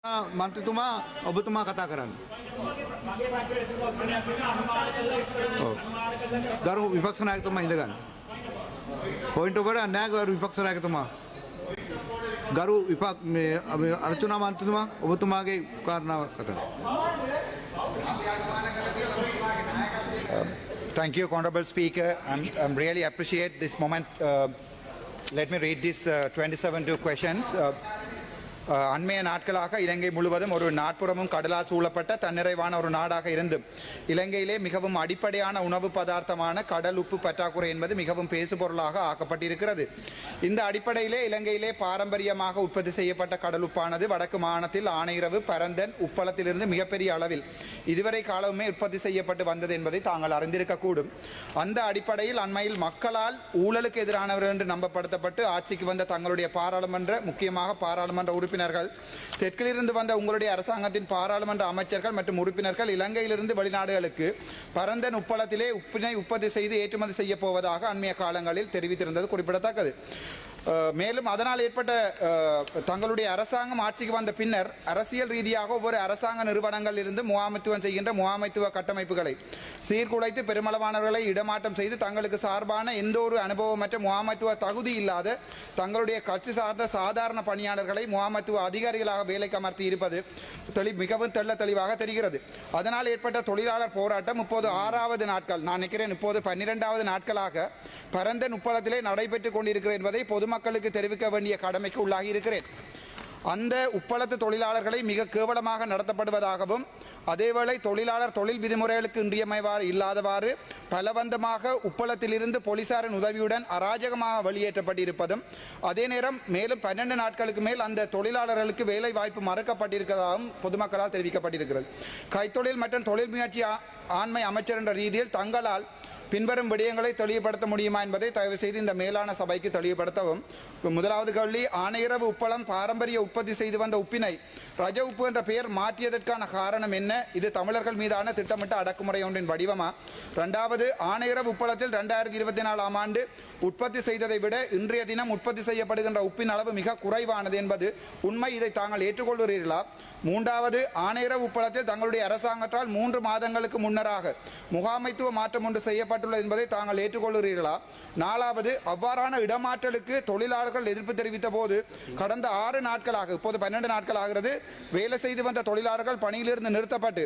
මන්ත්‍රීතුමා ඔබතුමා කතා කරන්න. ගරු විපක්ෂ නායකතුමා ඉඳ ගන්න. පොයින්ට් ඔබට නැහැ ගරු විපක්ෂ නායකතුමා. ගරු අර්චනා මන්ත්‍රීතුමා ඔබතුමාගේ කාරණාව කතා. Thank you, Honorable Speaker. I'm really appreciate this moment. Let me read these 27 questions. அண்மைய நாட்களாக இலங்கை முழுவதும் ஒரு நாட்புறமும் கடலால் சூழப்பட்ட தன்னிறைவான ஒரு நாடாக இருந்து இலங்கையிலே மிகவும் அடிப்படையான உணவு பதார்த்தமான கடல் உப்பு பற்றாக்குறை என்பது மிகவும் பேசுபொருளாக ஆக்கப்பட்டிருக்கிறது. இந்த அடிப்படையிலே இலங்கையிலே பாரம்பரியமாக உற்பத்தி செய்யப்பட்ட கடல் உப்பானது வடக்கு மாகாணத்தில் ஆனையிறவு, பரந்தன், உப்பளத்திலிருந்து மிகப்பெரிய அளவில் இதுவரை காலமே உற்பத்தி செய்யப்பட்டு வந்தது என்பதை தாங்கள் அறிந்திருக்கக்கூடும். அந்த அடிப்படையில் அண்மையில் மக்களால் ஊழலுக்கு எதிரானவர்கள் என்று நம்பப்படுத்தப்பட்டு ஆட்சிக்கு வந்த தங்களுடைய முக்கியமாக பாராளுமன்ற உறுப்பினர்கள் தெற்கிலிருந்து வந்த உங்களுடைய அரசாங்கத்தின் பாராளுமன்ற அமைச்சர்கள் மற்றும் உறுப்பினர்கள் இலங்கையிலிருந்து வெளிநாடுகளுக்கு பரந்தன் உப்பளத்திலே உப்பினை உற்பத்தி செய்து ஏற்றுமதி செய்ய போவதாக அண்மைய காலங்களில் தெரிவித்திருந்தது குறிப்பிடத்தக்கது. மேலும் அதனால் ஏற்பட்ட தங்களுடைய அரசாங்கம் ஆட்சிக்கு வந்த பின்னர் அரசியல் ரீதியாக ஒவ்வொரு அரசாங்க நிறுவனங்களில் இருந்து முகாமைத்துவம் செய்கின்ற முகாமைத்துவ கட்டமைப்புகளை சீர்குலைத்து பெருமளவானவர்களை இடமாற்றம் செய்து தங்களுக்கு சார்பான எந்த ஒரு அனுபவமற்ற முகாமைத்துவ தகுதி இல்லாத தங்களுடைய கட்சி சார்ந்த சாதாரண பணியாளர்களை முகாமைத்துவ அதிகாரிகளாக வேலைக்கு அமர்த்தி இருப்பது மிகவும் தெளிவாக தெரிகிறது. அதனால் ஏற்பட்ட தொழிலாளர் போராட்டம் இப்போது 6வது நாட்கள், நான் நினைக்கிறேன் இப்போது 12வது நாட்களாக பரந்தன் உப்பளத்திலே நடைபெற்றுக் கொண்டிருக்கிறது என்பதை பொதுமக்களுக்கு தெரிவிக்க வேண்டிய கடமைக்கு உள்ளாகி இருக்கிறேன். அந்த உப்பளத்து தொழிலாளர்களை மிக கேவலமாக நடத்தப்படுவதாகவும் அதேவேளை தொழிலாளர் தொழில் விதிமுறைகளுக்கு இன்றியமைவாறு இல்லாதவாறு பலவந்தமாக உப்பளத்திலிருந்து போலீசாரின் உதவியுடன் அராஜகமாக வெளியேற்றப்பட்டிருப்பதும் அதே நேரம் மேலும் 12 நாட்களுக்கு மேல் அந்த தொழிலாளர்களுக்கு வேலை வாய்ப்பு மறுக்கப்பட்டிருப்பதாகவும் பொதுமக்களால் தெரிவிக்கப்பட்டிருக்கிறது. கைத்தொழில் மற்றும் தொழில் முயற்சி ஆண்மை அமைச்சர் என்ற ரீதியில் தங்களால் பின்வரும் விடயங்களை தெளிவுபடுத்த முடியுமா என்பதை தயவு செய்து இந்த மேலான சபைக்கு தெளிவுபடுத்தவும். முதலாவது கேள்வி, ஆனையிறவு உப்பளம் பாரம்பரிய உற்பத்தி செய்து வந்த உப்பினை ரஜ உப்பு என்ற பெயர் மாற்றியதற்கான காரணம் என்ன? இது தமிழர்கள் மீதான திட்டமிட்ட அடக்குமுறை ஒன்றின் வடிவமா? இரண்டாவது, ஆனையிறவு உப்பளத்தில் 2024ஆம் ஆண்டு உற்பத்தி செய்ததை விட இன்றைய தினம் உற்பத்தி செய்யப்படுகின்ற உப்பின் அளவு மிக குறைவானது என்பது உண்மை, இதை தாங்கள் ஏற்றுக்கொள்கிறீர்களா? மூன்றாவது, ஆனையிறவு உப்பளத்தில் தங்களுடைய அரசாங்கத்தால் 3 மாதங்களுக்கு முன்னராக முகாமைத்துவ மாற்றம் ஒன்று செய்யப்பட்டுள்ளது என்பதை தாங்கள் ஏற்றுக்கொள்கிறீர்களா? நாலாவது, அவ்வாறான இடமாற்றலுக்கு தொழிலாளர்கள் எதிர்ப்பு தெரிவித்த போது கடந்த 6 நாட்களாக இப்போது 12 நாட்கள் ஆகிறது வேலை செய்து வந்த தொழிலாளர்கள் பணியிலிருந்து நிறுத்தப்பட்டு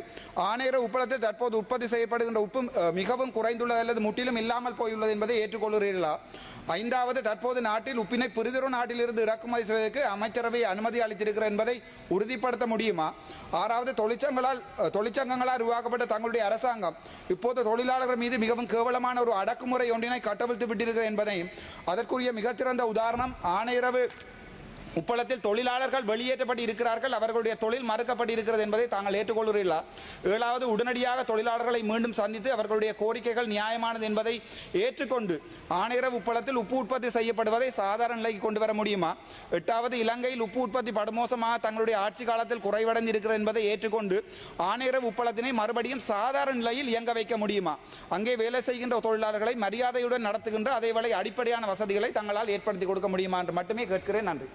ஆனையிறவு உப்பளத்தில் தற்போது உற்பத்தி செய்யப்படுகின்ற உப்பு மிகவும் குறைந்துள்ளது அல்லது முற்றிலும் இல்லாமல் போயுள்ளது என்பதை ஏற்றுக்கொள்கிறீர்களா? ஐந்தாவது, தற்போது நாட்டில் உப்பினை பிரிதொரு நாட்டிலிருந்து இறக்குமதி செய்வதற்கு அமைச்சரவை அனுமதி அளித்திருக்கிறது என்பதை உறுதிப்படுத்த முடியுமா? ஆறாவது, தொழிற்சங்கங்களால் உருவாக்கப்பட்ட தங்களுடைய அரசாங்கம் இப்போது தொழிலாளர்கள் மீது மிகவும் கேவலமான ஒரு அடக்குமுறை ஒன்றினை கட்டவிழ்த்து விட்டிருக்கிறது என்பதையும் அதற்குரிய மிகச்சிறந்த உதாரணம் ஆனையிறவு உப்பளத்தில் தொழிலாளர்கள் வெளியேற்றப்பட்டு இருக்கிறார்கள், அவர்களுடைய தொழில் மறுக்கப்பட்டு இருக்கிறது என்பதை தாங்கள் ஏற்றுக்கொள்கிறீர்களா? ஏழாவது, உடனடியாக தொழிலாளர்களை மீண்டும் சந்தித்து அவர்களுடைய கோரிக்கைகள் நியாயமானது என்பதை ஏற்றுக்கொண்டு ஆனையிறவு உப்பளத்தில் உப்பு உற்பத்தி செய்யப்படுவதை சாதாரண நிலைக்கு கொண்டு வர முடியுமா? எட்டாவது, இலங்கையில் உப்பு உற்பத்தி படுமோசமாக தங்களுடைய ஆட்சி காலத்தில் குறைவடைந்து இருக்கிறது என்பதை ஏற்றுக்கொண்டு ஆனையிறவு உப்பளத்தினை மறுபடியும் சாதாரண நிலையில் இயங்க வைக்க முடியுமா? அங்கே வேலை செய்கின்ற தொழிலாளர்களை மரியாதையுடன் நடத்துகின்ற அதேவேளை அடிப்படையான வசதிகளை தங்களால் ஏற்படுத்தி கொடுக்க முடியுமா என்று மட்டுமே கேட்கிறேன். நன்றி.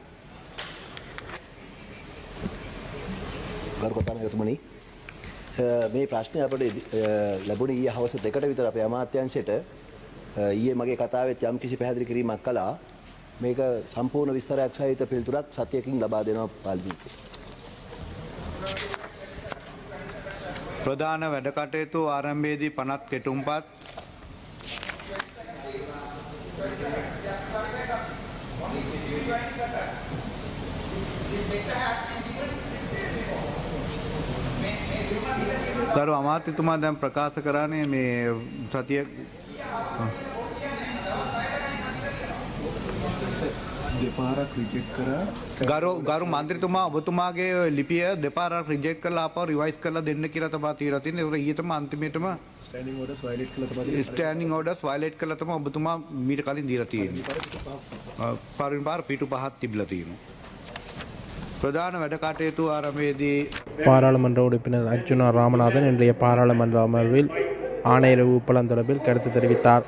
ගරු කතානායකතුමනි, මේ ප්‍රශ්නය අපිට ලැබුණේ ඊයේ හවස 2ට විතර අපේ අමාත්‍යාංශයට. ඊයේ මගේ කතාවෙත් යම්කිසි පැහැදිලි කිරීමක් කළා. මේක සම්පූර්ණ විස්තරයක් සහිත පිළිතුරක් සතියකින් ලබා දෙනවා පාර්ලිමේන්තුවට. ප්‍රධාන වැඩ කටයුතු ආරම්භයේදී පනත් කෙටුම්පත් ගරු අමාත්‍යතුමා දැන් ප්‍රකාශ කරන්නේ මේ සතිය දෙපාරක් රිජෙක්ට් කරා. ගරු මන්ත්‍රීතුමා ඔබතුමාගේ ලිපිය දෙපාරක් රිජෙක්ට් කරලා ආපහු රිවයිස් කරලා දෙන්න කියලා තමයි තියලා තියෙන්නේ. ඒක ඊයේතම අන්තිමේටම ස්ටෑන්ඩින් ඕඩර්ස් වයලේට් කළා තමයි. ස්ටෑන්ඩින් ඕඩර්ස් වයලේට් කළා තමයි ඔබතුමා මීට කලින් දීලා තියෙන්නේ. පරිණ පාර පිටු 5ක් තිබිලා තියෙනවා. பிரதான වැඩ කටයුතු ආරම්භයේදී பாராளுமன்ற உறுப்பினர் அர்ச்சுனா ராமநாதன் இன்றைய பாராளுமன்ற அமர்வில் ஆனையிறவு உப்பளம் தொடர்பில் கருத்து தெரிவித்தார்.